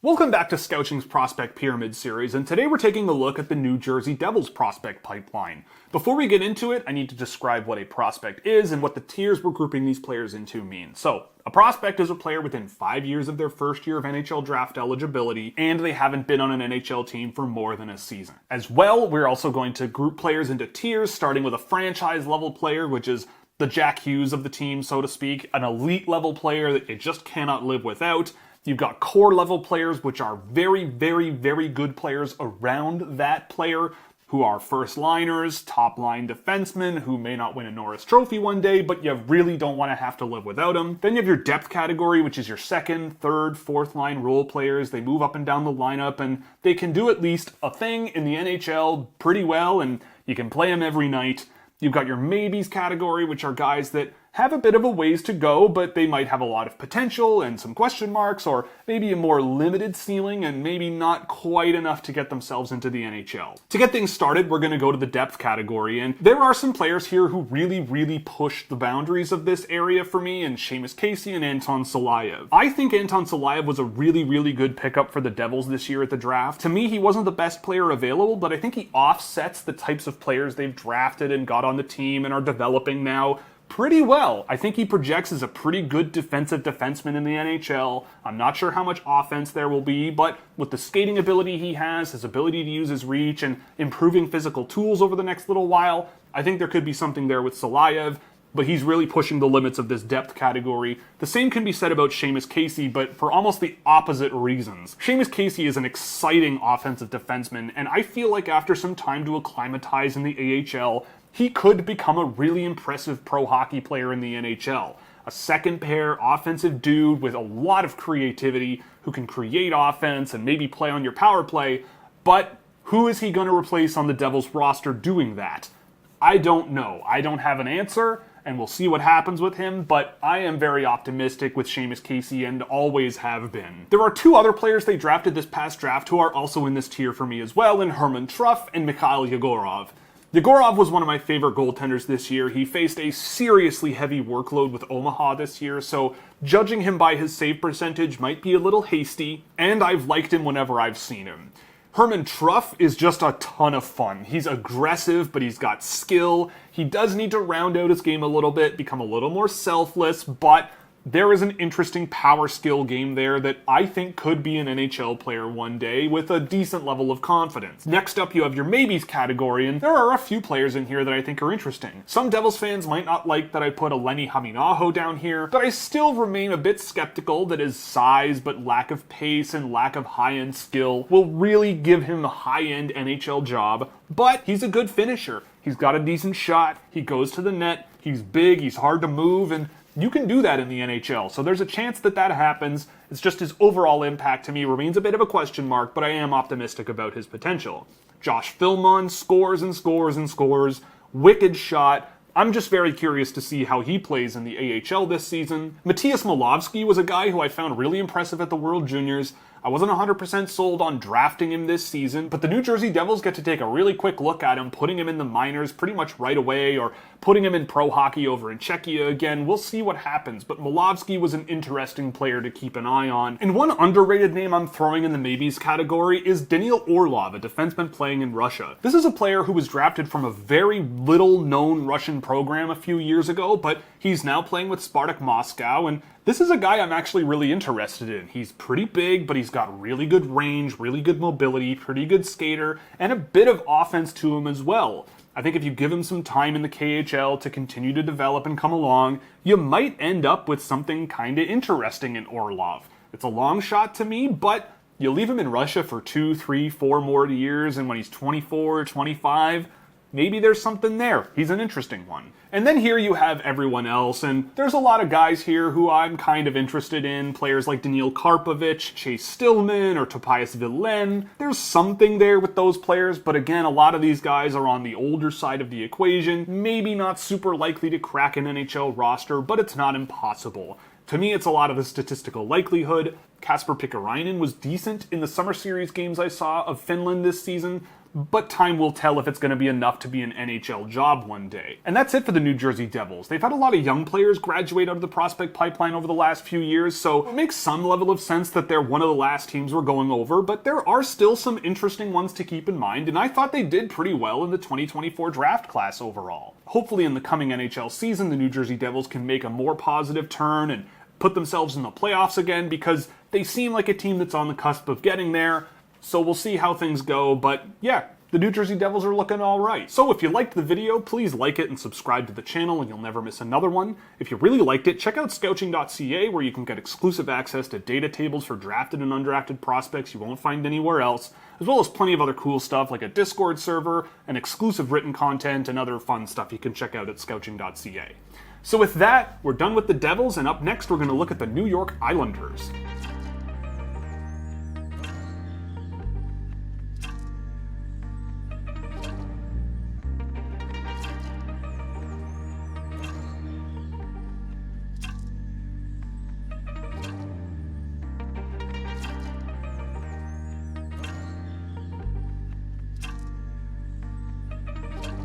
Welcome back to Scouching's Prospect Pyramid series, and today we're taking a look at the New Jersey Devils prospect pipeline. Before we get into it, I need to describe what a prospect is and what the tiers we're grouping these players into mean. So, a prospect is a player within 5 years of their first year of NHL draft eligibility, and they haven't been on an NHL team for more than a season. As well, we're also going to group players into tiers, starting with a franchise level player, which is the Jack Hughes of the team, so to speak, an elite level player that you just cannot live without. You've got core level players, which are very, very, very good players around that player, who are first liners, top line defensemen, who may not win a Norris Trophy one day, but you really don't want to have to live without them. Then you have your depth category, which is your second, third, fourth line role players. They move up and down the lineup, and they can do at least a thing in the NHL pretty well, and you can play them every night. You've got your maybes category, which are guys that have a bit of a ways to go, but they might have a lot of potential and some question marks, or maybe a more limited ceiling and maybe not quite enough to get themselves into the NHL. To get things started, we're going to go to the depth category, and there are some players here who really push the boundaries of this area for me, and Seamus Casey and Anton Salayev. I think Anton Salayev was a really good pickup for the Devils this year at the draft. To me, he wasn't the best player available, but I think he offsets the types of players they've drafted and got on the team and are developing now pretty well. I think he projects as a pretty good defensive defenseman in the NHL. I'm not sure how much offense there will be, but with the skating ability he has, his ability to use his reach, and improving physical tools over the next little while, I think there could be something there with Salayev, but he's really pushing the limits of this depth category. The same can be said about Seamus Casey, but for almost the opposite reasons. Seamus Casey is an exciting offensive defenseman, and I feel like after some time to acclimatize in the AHL, he could become a really impressive pro hockey player in the NHL. A second pair offensive dude with a lot of creativity who can create offense and maybe play on your power play, but who is he going to replace on the Devils roster doing that? I don't know. I don't have an answer, and we'll see what happens with him, but I am very optimistic with Seamus Casey and always have been. There are two other players they drafted this past draft who are also in this tier for me as well, in Herman Truff and Mikhail Yegorov. Yegorov was one of my favorite goaltenders this year. He faced a seriously heavy workload with Omaha this year, so judging him by his save percentage might be a little hasty, and I've liked him whenever I've seen him. Herman Truff is just a ton of fun. He's aggressive, but he's got skill. He does need to round out his game a little bit, become a little more selfless, but there is an interesting power skill game there that I think could be an NHL player one day with a decent level of confidence. Next up, you have your maybes category, and there are a few players in here that I think are interesting. Some Devils fans might not like that I put a Lenny Haminaho down here, but I still remain a bit skeptical that his size but lack of pace and lack of high-end skill will really give him a high-end NHL job, but he's a good finisher. He's got a decent shot, he goes to the net, he's big, he's hard to move, and you can do that in the NHL, so there's a chance that that happens. It's just his overall impact to me remains a bit of a question mark, but I am optimistic about his potential. Josh Filmon scores and scores and scores. Wicked shot. I'm just very curious to see how he plays in the AHL this season. Matthias Molovsky was a guy who I found really impressive at the World Juniors. I wasn't 100% sold on drafting him this season, but the New Jersey Devils get to take a really quick look at him, putting him in the minors pretty much right away, or putting him in pro hockey over in Czechia again. We'll see what happens, but Molovsky was an interesting player to keep an eye on. And one underrated name I'm throwing in the maybes category is Daniil Orlov, a defenseman playing in Russia. This is a player who was drafted from a very little-known Russian program a few years ago, but he's now playing with Spartak Moscow, and this is a guy I'm actually really interested in. He's pretty big, but he's got really good range, really good mobility, pretty good skater, and a bit of offense to him as well. I think if you give him some time in the KHL to continue to develop and come along, you might end up with something kind of interesting in Orlov. It's a long shot to me, but you leave him in Russia for 2, 3, 4 more years, and when he's 24 or 25, maybe there's something there. He's an interesting one. And then here you have everyone else, and there's a lot of guys here who I'm kind of interested in. Players like Daniil Karpovich, Chase Stillman, or Tobias Villen. There's something there with those players, but again, a lot of these guys are on the older side of the equation. Maybe not super likely to crack an NHL roster, but it's not impossible. To me, it's a lot of the statistical likelihood. Kasper Pikkarainen was decent in the Summer Series games I saw of Finland this season, but time will tell if it's going to be enough to be an NHL job one day. And that's it for the New Jersey Devils. They've had a lot of young players graduate out of the prospect pipeline over the last few years, so it makes some level of sense that they're one of the last teams we're going over, but there are still some interesting ones to keep in mind, and I thought they did pretty well in the 2024 draft class overall. Hopefully in the coming NHL season, the New Jersey Devils can make a more positive turn and put themselves in the playoffs again, because they seem like a team that's on the cusp of getting there. So we'll see how things go, but yeah, the New Jersey Devils are looking alright. So if you liked the video, please like it and subscribe to the channel and you'll never miss another one. If you really liked it, check out Scouching.ca where you can get exclusive access to data tables for drafted and undrafted prospects you won't find anywhere else, as well as plenty of other cool stuff like a Discord server and exclusive written content and other fun stuff you can check out at Scouching.ca. So with that, we're done with the Devils, and up next we're going to look at the New York Islanders.